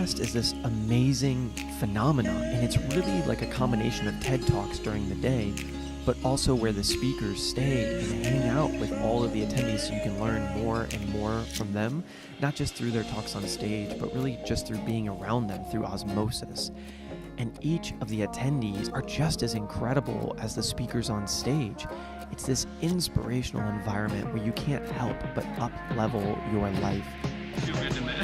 Fest is this amazing phenomenon, and it's really like a combination of TED Talks during the day, but also where the speakers stay and hang out with all of the attendees so you can learn more and more from them, not just through their talks on stage, but really just through being around them through osmosis. And each of the attendees are just as incredible as the speakers on stage. It's this inspirational environment where you can't help but up-level your life. Feel good in there.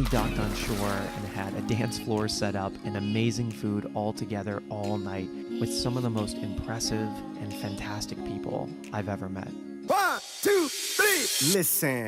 Docked on shore and had a dance floor set up and amazing food all together all night with some of the most impressive and fantastic people I've ever met. 1, 2, 3, listen.